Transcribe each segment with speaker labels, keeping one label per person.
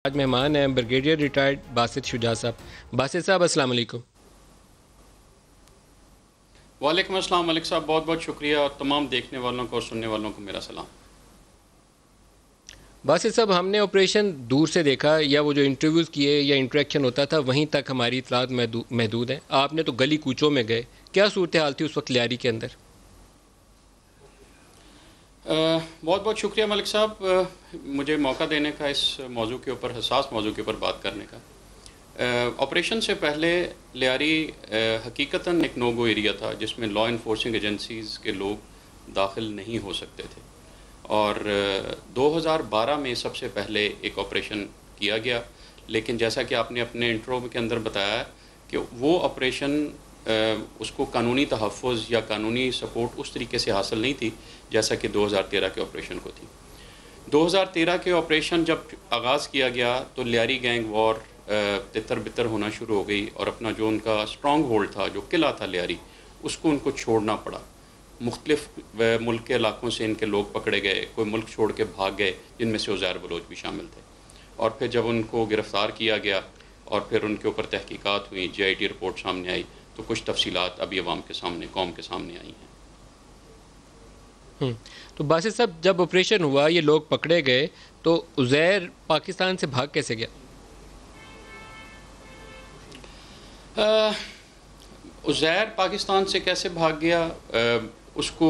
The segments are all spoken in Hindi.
Speaker 1: आज मेहमान हैं ब्रिगेडियर रिटायर्ड बासित शुजा साहब। बासित साहब अस्सलाम वालेकुम।
Speaker 2: वालेकुम अस्सलाम मलिक साहब, बहुत बहुत शुक्रिया और तमाम देखने वालों को और सुनने वालों को मेरा सलाम।
Speaker 1: बासित साहब, हमने ऑपरेशन दूर से देखा, या वो जो इंटरव्यूज़ किए या इंटरेक्शन होता था वहीं तक हमारी इतलात महदूद है। आपने तो गली कूचों में गए, क्या सूरत हाल थी उस वक्त लियारी के अंदर?
Speaker 2: बहुत बहुत शुक्रिया मलिक साहब, मुझे मौका देने का, इस मौजू के ऊपर, हसास मौजू के ऊपर बात करने का। ऑपरेशन से पहले लियारी हकीकतन एक नो गो एरिया था जिसमें लॉ इन्फोर्सिंग एजेंसीज़ के लोग दाखिल नहीं हो सकते थे, और 2012 में सबसे पहले एक ऑपरेशन किया गया। लेकिन जैसा कि आपने अपने इंट्रो के अंदर बताया कि वो ऑपरेशन उसको कानूनी तहफ़्फ़ुज़ या कानूनी सपोर्ट उस तरीके से हासिल नहीं थी जैसा कि 2013 के ऑपरेशन को थी। 2013 के ऑपरेशन जब आगाज़ किया गया तो लियारी गैंग वॉर तितर बितर होना शुरू हो गई, और अपना जो उनका स्ट्रॉन्ग होल्ड था, जो किला था लियारी, उसको उनको छोड़ना पड़ा। मुख्तलिफ मुल्क के इलाकों से इनके लोग पकड़े गए, कोई मुल्क छोड़ के भाग गए, जिनमें से उज़ैर बलोच भी शामिल थे। और फिर जब उनको गिरफ़्तार किया गया और फिर उनके ऊपर तहकीकात हुई, JIT रिपोर्ट सामने आई, तो कुछ तफसीलात अभी अवाम के सामने, कौम के सामने आई हैं।
Speaker 1: तो बासित साहब, जब ऑपरेशन हुआ, ये लोग पकड़े गए, तो उज़ैर पाकिस्तान से भाग कैसे गया?
Speaker 2: उज़ैर पाकिस्तान से कैसे भाग गया, उसको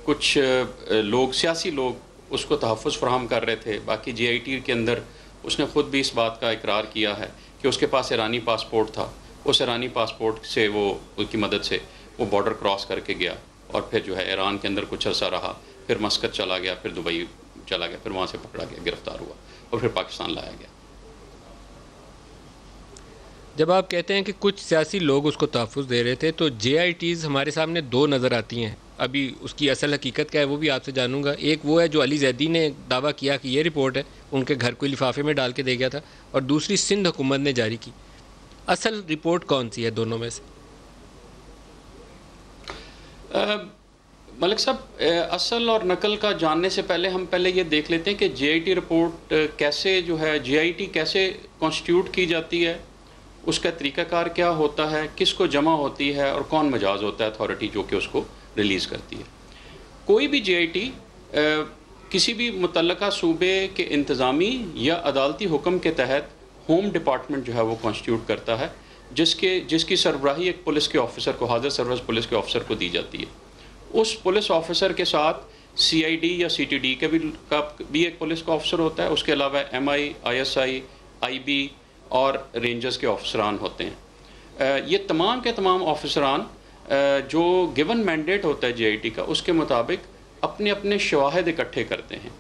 Speaker 2: कुछ लोग, सियासी लोग उसको तहफ़्फ़ुज़ फ़राहम कर रहे थे। बाकी JIT के अंदर उसने ख़ुद भी इस बात का इकरार किया है कि उसके पास ईरानी पासपोर्ट था। उस ईरानी पासपोर्ट से वो, उसकी मदद से वो बॉर्डर क्रॉस करके गया, और फिर जो है ईरान के अंदर कुछ अर्सा रहा, फिर मस्कत चला गया, फिर दुबई चला गया, फिर वहाँ से पकड़ा गया, गिरफ़्तार हुआ और फिर पाकिस्तान लाया गया।
Speaker 1: जब आप कहते हैं कि कुछ सियासी लोग उसको तहफ़्फ़ुज़ दे रहे थे, तो JITs हमारे सामने दो नज़र आती हैं। अभी उसकी असल हकीकत क्या है वो भी आपसे जानूंगा। एक वो है जो अली जैदी ने दावा किया कि ये रिपोर्ट है, उनके घर कोई लिफाफे में डाल के दे गया था, और दूसरी सिंध हुकूमत ने जारी की। असल रिपोर्ट कौन सी है दोनों में से?
Speaker 2: मलिक साहब, असल और नकल का जानने से पहले हम पहले ये देख लेते हैं कि JIT रिपोर्ट कैसे, जो है JIT कैसे कॉन्स्टिट्यूट की जाती है, उसका तरीक़ाकार क्या होता है, किसको जमा होती है, और कौन मजाज होता है अथॉरिटी जो कि उसको रिलीज़ करती है। कोई भी JIT किसी भी मुतल्लका सूबे के इंतज़ामी या अदालती हुक्म के तहत होम डिपार्टमेंट जो है वो कॉन्स्टिट्यूट करता है, जिसकी सरबराही एक पुलिस के ऑफिसर को, हाज़िर सर्विस पुलिस के ऑफिसर को दी जाती है। उस पुलिस ऑफिसर के साथ CID या CTD का भी एक पुलिस का ऑफिसर होता है। उसके अलावा MI, ISI, IB और रेंजर्स के ऑफिसरान होते हैं। ये तमाम के तमाम ऑफिसरान जो गिवन मैंडेट होता है JIT का, उसके मुताबिक अपने अपने शवाहिद इकट्ठे करते हैं,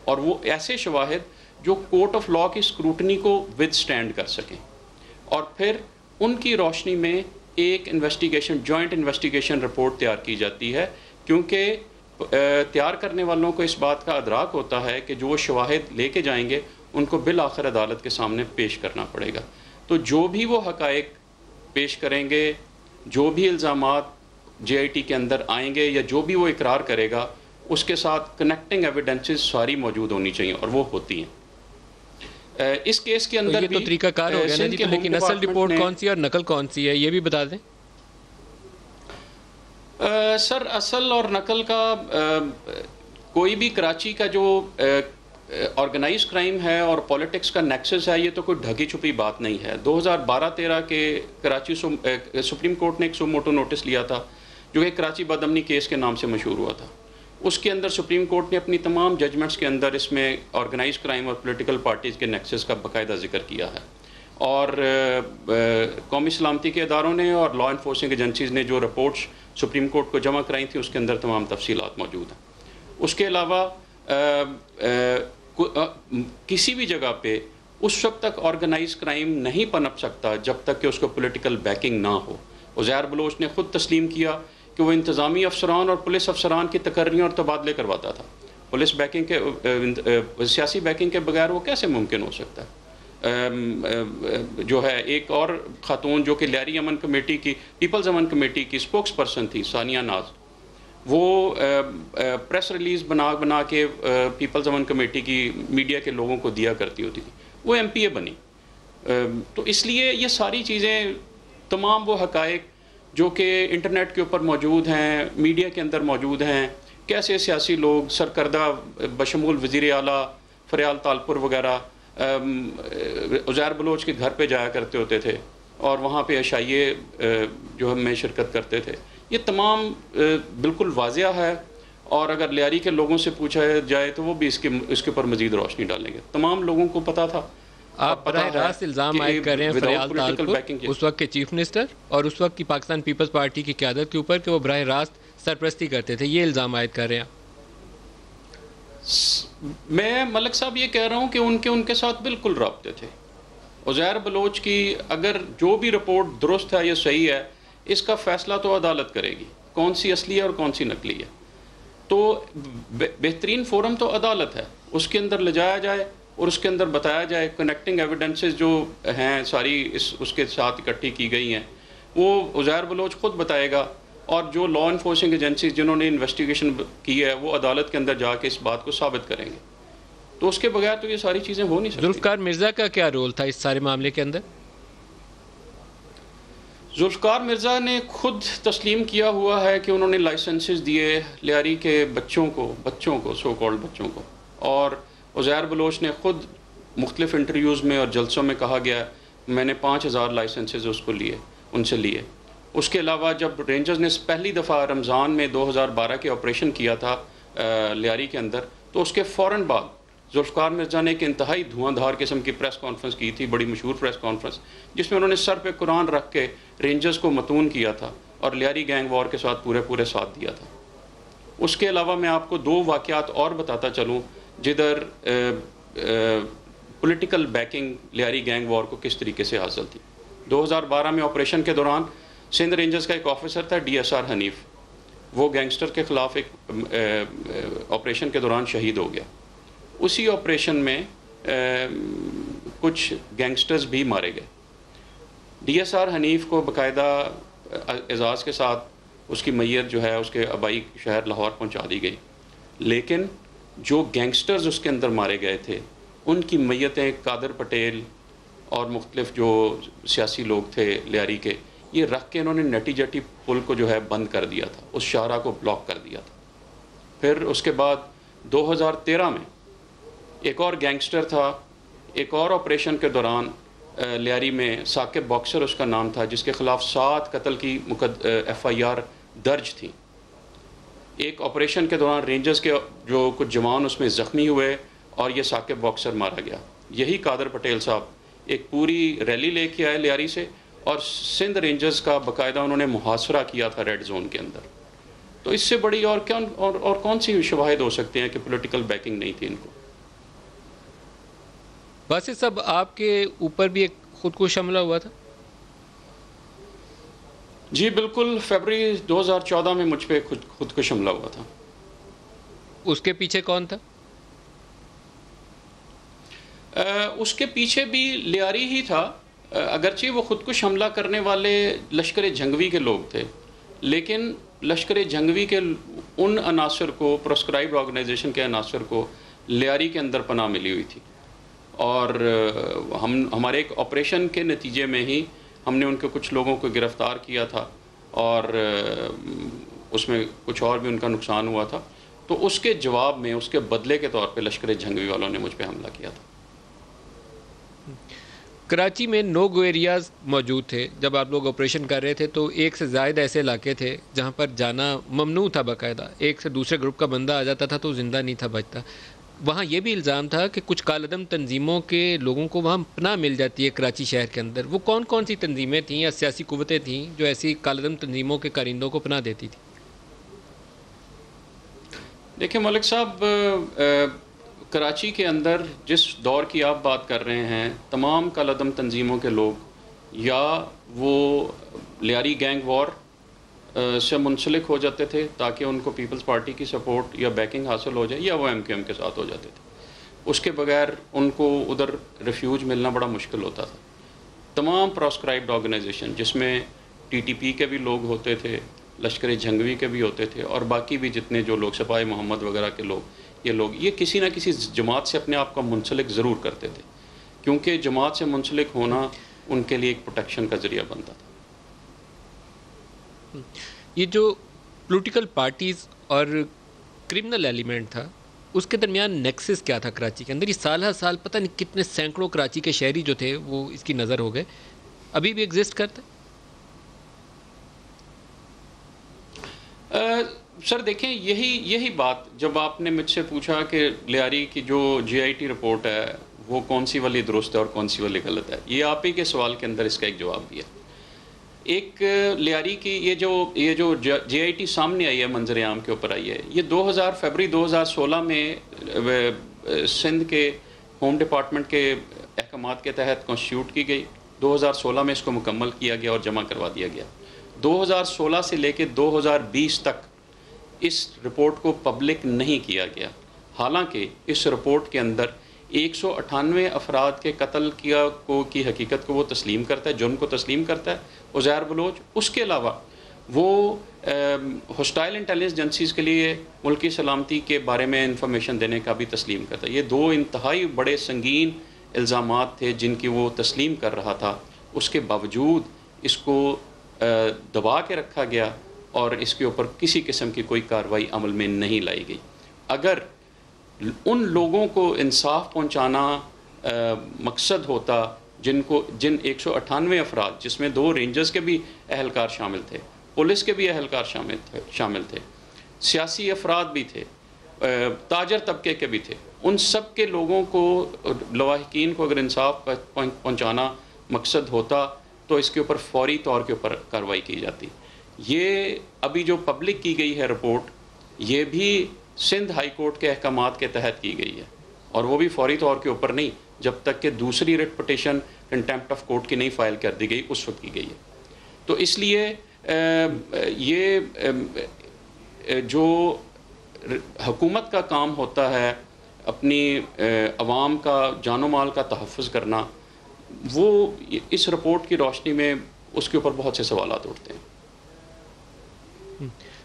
Speaker 2: और वो ऐसे शवाहिद जो कोर्ट ऑफ लॉ की स्क्रूटनी को विद स्टैंड कर सकें, और फिर उनकी रोशनी में एक इन्वेस्टिगेशन, जॉइंट इन्वेस्टिगेशन रिपोर्ट तैयार की जाती है। क्योंकि तैयार करने वालों को इस बात का अदराक होता है कि जो वो शवाहिद लेके जाएंगे उनको बिल आखिर अदालत के सामने पेश करना पड़ेगा। तो जो भी वो हक़ाइक़ पेश करेंगे, जो भी इल्ज़ामात JIT के अंदर आएंगे, या जो भी वो इकरार करेगा, उसके साथ कनेक्टिंग एविडेंसेस सारी मौजूद होनी चाहिए, और वो होती हैं। इस केस के अंदर
Speaker 1: तो ये
Speaker 2: भी
Speaker 1: तो तरीक़ाकार हो गया ना जी, तो लेकिन असल रिपोर्ट कौन सी है और नकल कौन सी है, ये भी बता दें।
Speaker 2: सर, असल और नकल का कोई भी कराची का जो ऑर्गेनाइज क्राइम है और पॉलिटिक्स का नेक्सस है, ये तो कोई ढकी छुपी बात नहीं है। 2012-13 के कराची सुप्रीम कोर्ट ने एक सुमोटो नोटिस लिया था, जो कि कराची बदअमनी केस के नाम से मशहूर हुआ था। उसके अंदर सुप्रीम कोर्ट ने अपनी तमाम जजमेंट्स के अंदर इसमें ऑर्गेनाइज क्राइम और पॉलिटिकल पार्टीज़ के नेक्सस का बाकायदा जिक्र किया है। और कौमी सलामती के इदारों ने और लॉ इन्फोर्सिंग एजेंसीज़ ने जो रिपोर्ट्स सुप्रीम कोर्ट को जमा कराई थी, उसके अंदर तमाम तफसीलात मौजूद हैं। उसके अलावा किसी भी जगह पे उस वक्त तक ऑर्गेनाइज क्राइम नहीं पनप सकता जब तक कि उसको पॉलिटिकल बैकिंग ना हो। उज़ैर बलोच ने ख़ुद तस्लीम किया कि वो इंतज़ामी अफसरान और पुलिस अफसरान की तकर्रियाँ और तबादले करवाता था। पुलिस बैकिंग के, सियासी बैकिंग के बगैर वो कैसे मुमकिन हो सकता है। जो है एक और ख़ातून जो कि लियारी अमन कमेटी की, पीपल्स अमन कमेटी की स्पोक्स पर्सन थी, सानिया नाज, वो प्रेस रिलीज़ बना के पीपल्स अमन कमेटी की मीडिया के लोगों को दिया करती होती थी। वो MPA बनी। तो इसलिए ये सारी चीज़ें, तमाम वो हक़ाइक़ जो कि इंटरनेट के ऊपर मौजूद हैं, मीडिया के अंदर मौजूद हैं, कैसे सियासी लोग सरकर्दा बशमूल वज़ीर आला फ़रियाल तालपुर वगैरह उज़ैर बलोच के घर पे जाया करते होते थे और वहाँ पे अशाइये जो हम शिरकत करते थे, ये तमाम बिल्कुल वाज़िया है। और अगर लियारी के लोगों से पूछा जाए तो वो भी इसके ऊपर मज़ीद रोशनी डालेंगे। तमाम लोगों को पता था।
Speaker 1: आप बराह रास्त इल्ज़ाम आयद कर रहे हैं फ़रियाल तालपुर, उस वक्त के चीफ मिनिस्टर और उस वक्त की पाकिस्तान पीपल्स पार्टी की क़यादत के ऊपर, कि वो बराह रास्त सरपरस्ती करते थे, ये इल्ज़ाम आयद कर रहे हैं।
Speaker 2: मैं मलिक साहब ये कह रहा हूँ कि उनके साथ बिल्कुल राब्ते थे। उज़ैर बलोच की अगर जो भी रिपोर्ट दुरुस्त है या सही है, इसका फ़ैसला तो अदालत करेगी, कौन सी असली है और कौन सी नकली है। तो बेहतरीन फ़ोरम तो अदालत है, उसके अंदर ले जाया जाए और उसके अंदर बताया जाए, कनेक्टिंग एविडेंसेस जो हैं सारी उसके साथ इकट्ठी की गई हैं, वो उज़ैर बलोच ख़ुद बताएगा। और जो लॉ इन्फोर्सिंग एजेंसीज जिन्होंने इन्वेस्टिगेशन की है, वो अदालत के अंदर जाके इस बात को साबित करेंगे। तो उसके बगैर तो ये सारी चीज़ें हो नहीं सकती।
Speaker 1: जुल्फ़िकार मिर्ज़ा का क्या रोल था इस सारे मामले के अंदर?
Speaker 2: जुल्फ़िकार मिर्ज़ा ने खुद तस्लीम किया हुआ है कि उन्होंने लाइसेंसेस दिए लियारी के बच्चों को सो कॉल्ड बच्चों को। और उज़ैर बलोच ने खुद मुख्तलिफ़ इंटरव्यूज़ में और जलसों में कहा गया, मैंने 5000 लाइसेंसेस उनसे लिए। उसके अलावा जब रेंजर्स ने पहली दफ़ा रमज़ान में 2012 के ऑपरेशन किया था लियारी के अंदर, तो उसके फ़ौरन बाद जुल्फ़िकार मिर्ज़ा ने एक इंतहाई धुआंधार किस्म की प्रेस कॉन्फ्रेंस की थी, बड़ी मशहूर प्रेस कॉन्फ्रेंस, जिसमें उन्होंने सर पे कुरान रख के रेंजर्स को मतून किया था और लियारी गैंग वॉर के साथ पूरे साथ दिया था। उसके अलावा मैं आपको 2 वाक़यात और बताता चलूँ जिधर political banking Lyari gang war को किस तरीके से हासिल थी। 2012 में ऑपरेशन के दौरान सिंध रेंजर्स का एक ऑफिसर था DSR हनीफ, वो गैंगस्टर के ख़िलाफ़ एक ऑपरेशन के दौरान शहीद हो गया। उसी ऑपरेशन में कुछ गैंगस्टर्स भी मारे गए। DSR हनीफ को बाकायदा एजाज़ के साथ उसकी मैयत जो है उसके आबाई शहर लाहौर पहुंचा दी गई, लेकिन जो गैंगस्टर्स उसके अंदर मारे गए थे उनकी मैयतें कादर पटेल और मुख्तलिफ जो सियासी लोग थे लियारी के, ये रख के इन्होंने नटी जटी पुल को जो है बंद कर दिया था, उस शाहरा को ब्लॉक कर दिया था। फिर उसके बाद 2013 में एक और गैंगस्टर था, एक और ऑपरेशन के दौरान लियारी में साकिब बॉक्सर उसका नाम था, जिसके ख़िलाफ़ 7 कत्ल की FIR दर्ज थी। एक ऑपरेशन के दौरान रेंजर्स के जो कुछ जवान उसमें ज़ख्मी हुए और ये साकिब बॉक्सर मारा गया। यही कादर पटेल साहब एक पूरी रैली लेके आए लियारी से और सिंध रेंजर्स का बाकायदा उन्होंने मुहासरा किया था रेड जोन के अंदर। तो इससे बड़ी और कौन सी शवाहिद हो सकते हैं कि पॉलिटिकल बैकिंग नहीं थी इनको।
Speaker 1: बस ये सब आपके ऊपर भी एक खुदकुश हमला हुआ था?
Speaker 2: जी बिल्कुल, फरवरी 2014 में मुझ पे खुदकुश हमला हुआ था।
Speaker 1: उसके पीछे कौन था?
Speaker 2: उसके पीछे भी लियारी ही था। अगरचे वो खुदकुश हमला करने वाले लश्कर जंगवी के लोग थे, लेकिन लश्कर जंगवी के उन अनासर को, प्रोस्क्राइब्ड ऑर्गेनाइजेशन के अनासर को लियारी के अंदर पनाह मिली हुई थी। और हमारे एक ऑपरेशन के नतीजे में ही हमने उनके कुछ लोगों को गिरफ़्तार किया था और उसमें कुछ और भी उनका नुकसान हुआ था। तो उसके जवाब में, उसके बदले के तौर पे लश्कर जंगवी वालों ने मुझ पे हमला किया था।
Speaker 1: कराची में नो गो एरियाज़ मौजूद थे जब आप लोग ऑपरेशन कर रहे थे, तो एक से ज़ायद ऐसे इलाके थे जहाँ पर जाना ममनू था। बाकायदा एक से दूसरे ग्रुप का बंदा आ जाता था तो ज़िंदा नहीं था बचता। वहाँ ये भी इल्ज़ाम था कि कुछ कालदम तंजीमों के लोगों को वहाँ पनाह मिल जाती है कराची शहर के अंदर। वो कौन कौन सी तंजीमें थीं या सियासी कुव्वतें थीं जो ऐसी कालदम तंजीमों के कारिंदों को पनाह देती थी?
Speaker 2: देखिए मलिक साहब, कराची के अंदर जिस दौर की आप बात कर रहे हैं, तमाम कालदम तंजीमों के लोग या वो लियारी गैंग वॉर से मुंसलिक हो जाते थे ताकि उनको पीपल्स पार्टी की सपोर्ट या बैकिंग हासिल हो जाए, या वो MQM के साथ हो जाते थे। उसके बगैर उनको उधर रिफ्यूज मिलना बड़ा मुश्किल होता था। तमाम प्रोस्क्राइब्ड ऑर्गेनाइजेशन जिसमें TTP के भी लोग होते थे, लश्कर जंगवी के भी होते थे और बाकी भी जितने जो लोग सिपाही मोहम्मद वगैरह के लोग, ये किसी ना किसी जमात से अपने आप को मुंसलिक ज़रूर करते थे। क्योंकि जमात से मुंसलिक होना उनके लिए एक प्रोटेक्शन का ज़रिया बनता था।
Speaker 1: ये जो पॉलिटिकल पार्टीज़ और क्रिमिनल एलिमेंट था, उसके दरमियान नेक्सस क्या था कराची के अंदर? ये साल हर साल पता नहीं कितने सैकड़ों कराची के शहरी जो थे वो इसकी नज़र हो गए, अभी भी एग्जिस्ट करता है?
Speaker 2: सर देखें, यही बात जब आपने मुझसे पूछा कि लियारी की जो जीआईटी रिपोर्ट है वो कौन सी वाली दुरुस्त है और कौन सी वाली गलत है, ये आप ही के सवाल के अंदर इसका एक जवाब दिया। एक लियारी की ये जो जीआईटी सामने आई है, मंजर आम के ऊपर आई है, ये फरवरी 2016 में सिंध के होम डिपार्टमेंट के अहकामात के तहत कॉन्स्टिट्यूट की गई। 2016 में इसको मुकम्मल किया गया और जमा करवा दिया गया। 2016 से लेकर 2020 तक इस रिपोर्ट को पब्लिक नहीं किया गया। हालांकि इस रिपोर्ट के अंदर 198 अफराद के कत्ल की हकीकत को वो तस्लीम करता है, जुर्म को तस्लीम करता है उज़ैर बलोच। उसके अलावा वो हॉस्टाइल इंटेलिजेंस एजेंसीज़ के लिए मुल्की सलामती के बारे में इंफॉर्मेशन देने का भी तस्लीम करता है। ये दो इंतहाई बड़े संगीन इल्ज़ामात थे जिनकी वो तस्लीम कर रहा था। उसके बावजूद इसको दबा के रखा गया और इसके ऊपर किसी किस्म की कोई कार्रवाई अमल में नहीं लाई गई। अगर उन लोगों को इंसाफ पहुंचाना मकसद होता जिन 198 अफराद, जिसमें 2 रेंजर्स के भी अहलकार शामिल थे, पुलिस के भी अहलकार शामिल थे, सियासी अफराद भी थे, ताजर तबके के भी थे, उन सब के लोगों को, लवाहिकीन को अगर इंसाफ पहुंचाना मकसद होता तो इसके ऊपर फौरी तौर के ऊपर कार्रवाई की जाती। ये अभी जो पब्लिक की गई है रिपोर्ट, ये भी सिंध हाई कोर्ट के अहकामात के तहत की गई है और वो भी फौरी तौर के ऊपर नहीं, जब तक कि दूसरी writ petition contempt of court की नहीं फाइल कर दी गई उस वक्त की गई है। तो इसलिए ये जो हुकूमत का काम होता है अपनी अवाम का जानो माल का तहफ़्फ़ुज़ करना, वो इस रिपोर्ट की रोशनी में उसके ऊपर बहुत से सवालात उठते हैं।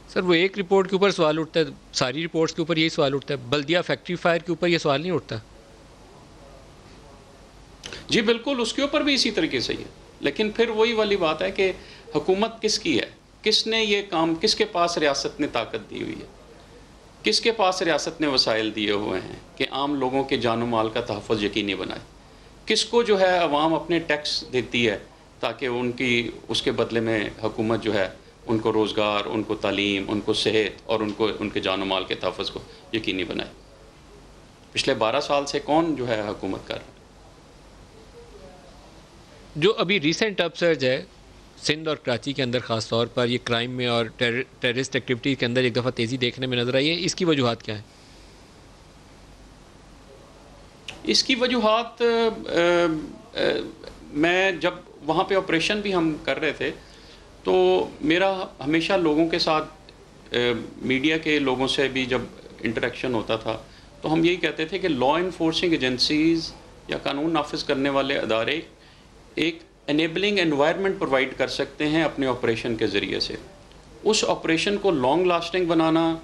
Speaker 1: सर, वो एक रिपोर्ट के ऊपर सवाल उठता है, सारी रिपोर्ट्स के ऊपर यही सवाल उठता है, बल्दिया फैक्ट्री फायर के ऊपर ये सवाल नहीं उठता?
Speaker 2: जी बिल्कुल, उसके ऊपर भी इसी तरीके से ही है। लेकिन फिर वही वाली बात है कि हुकूमत किसकी है, किसने ये काम, किसके पास रियासत ने ताकत दी हुई है, किसके पास रियासत ने वसाइल दिए हुए हैं कि आम लोगों के जानो माल का तहफ़्फ़ुज़ यकीनी बनाए, किसको जो है अवाम अपने टैक्स देती है ताकि उसके बदले में हुकूमत जो है उनको रोज़गार, उनको तालीम, उनको सेहत और उनके जानो माल के तहफ़्फ़ुज़ को यकीनी बनाए। पिछले 12 साल से कौन जो है हुकूमत कर रहा है?
Speaker 1: जो अभी रिसेंट अपसर्ज है सिंध और कराची के अंदर, ख़ास तौर पर ये क्राइम में और टेररिस्ट एक्टिविटी के अंदर एक दफ़ा तेज़ी देखने में नज़र आई है, इसकी वजूहात क्या है?
Speaker 2: इसकी वजूहात मैं जब वहाँ पे ऑपरेशन भी हम कर रहे थे तो मेरा हमेशा लोगों के साथ, मीडिया के लोगों से भी जब इंटरेक्शन होता था तो हम यही कहते थे कि लॉ इन्फोर्सिंग एजेंसीज़ या कानून नाफिज करने वाले अदारे एक एनेबलिंग एनवायरनमेंट प्रोवाइड कर सकते हैं अपने ऑपरेशन के ज़रिए से। उस ऑपरेशन को लॉन्ग लास्टिंग बनाना,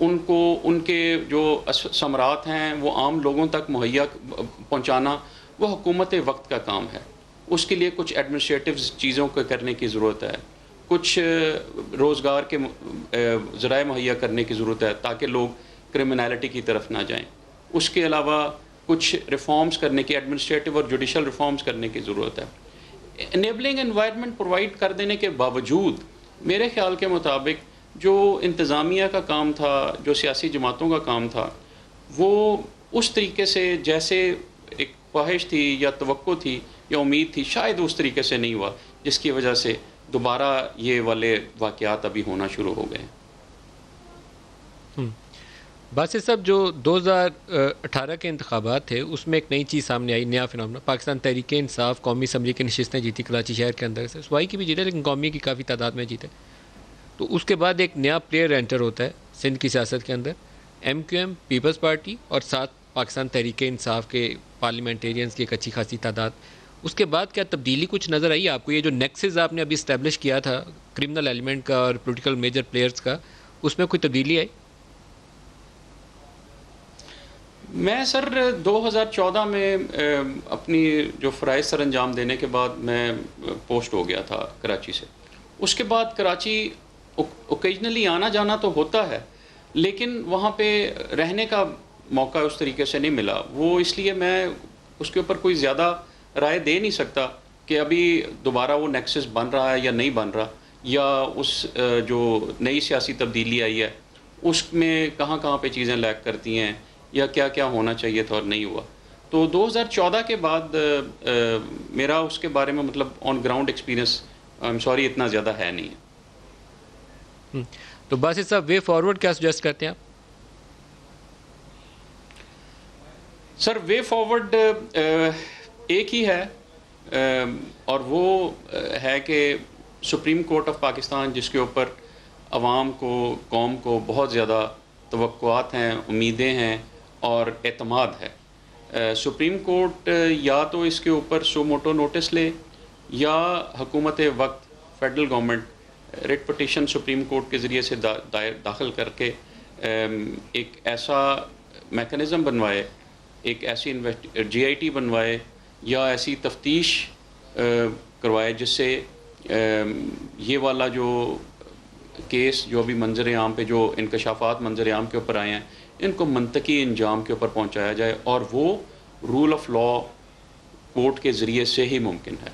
Speaker 2: उनके जो समरात हैं वो आम लोगों तक मुहैया पहुँचाना, वो हुकूमत वक्त का काम है। उसके लिए कुछ एडमिनिस्ट्रेटिव चीज़ों को करने की ज़रूरत है, कुछ रोज़गार के ज़राए मुहैया करने की ज़रूरत है ताकि लोग क्रिमिनलिटी की तरफ ना जाएं। उसके अलावा कुछ रिफॉर्म्स करने की, एडमिनिस्ट्रेटिव और जुडिशल रिफॉर्म्स करने की ज़रूरत है। इनेबलिंग एनवायरनमेंट प्रोवाइड कर देने के बावजूद मेरे ख़्याल के मुताबिक जो इंतज़ामिया का काम था, जो सियासी जमातों का काम था, वो उस तरीके से जैसे एक ख्वाहिश थी या तवक्को थी या उम्मीद थी, शायद उस तरीके से नहीं हुआ, जिसकी वजह से दोबारा ये वाले वाक़यात अभी होना शुरू हो गए।
Speaker 1: बासित साहब, जो 2018 के इंतखाबात थे उसमें एक नई चीज़ सामने आई, नया फिनोमेना। पाकिस्तान तहरीक इंसाफ कौमी असम्बली की नशिस्तें जीती कराची शहर के अंदर से, सूबाई की भी जीते लेकिन कौमी की काफ़ी तादाद में जीते। तो उसके बाद एक नया प्लेयर एंटर होता है सिंध की सियासत के अंदर, MQM पीपल्स पार्टी और साथ पाकिस्तान तहरीक इंसाफ के पार्लियामेंटेरियंस की एक अच्छी खासी तादाद। उसके बाद क्या तब्दीली कुछ नज़र आई आपको? ये जो नेक्सस आपने अभी इस्टेब्लिश किया था क्रिमिनल एलिमेंट का और पोलिटिकल मेजर प्लेयर्स का, उसमें कोई तब्दीली आई?
Speaker 2: मैं सर 2014 में अपनी जो फ़राइज़ सर अंजाम देने के बाद मैं पोस्ट हो गया था कराची से। उसके बाद कराची ओकेजनली आना जाना तो होता है, लेकिन वहाँ पे रहने का मौका उस तरीके से नहीं मिला। वो इसलिए मैं उसके ऊपर कोई ज़्यादा राय दे नहीं सकता कि अभी दोबारा वो नेक्सस बन रहा है या नहीं बन रहा, या उस जो नई सियासी तब्दीली आई है उसमें कहाँ-कहाँ पे चीज़ें लैग करती हैं या क्या-क्या होना चाहिए था और नहीं हुआ। तो 2014 के बाद मेरा उसके बारे में मतलब on ground experience I am sorry इतना ज़्यादा है नहीं है।
Speaker 1: तो बस इसका वे फॉरवर्ड क्या सजेस्ट करते हैं आप?
Speaker 2: सर वे फॉरवर्ड एक ही है, और वो है कि सुप्रीम कोर्ट ऑफ पाकिस्तान, जिसके ऊपर अवाम को, कौम को बहुत ज़्यादा तवक्कुआत हैं, उम्मीदें हैं और एतमाद है। सुप्रीम कोर्ट या तो इसके ऊपर सो मोटो नोटिस ले, या हुकूमत वक्त federal government writ petition supreme court के ज़रिए से दाखिल करके एक ऐसा मेकनिज़म बनवाए, एक ऐसी GIT बनवाए या ऐसी तफ्तीश करवाए जिससे ये वाला जो केस जो अभी मंजर आम पे जो इंकशाफात मंजर आम के ऊपर आए हैं, इनको मंतकी इंजाम के ऊपर पहुंचाया जाए, और वो रूल ऑफ लॉ कोर्ट के ज़रिए से ही मुमकिन है।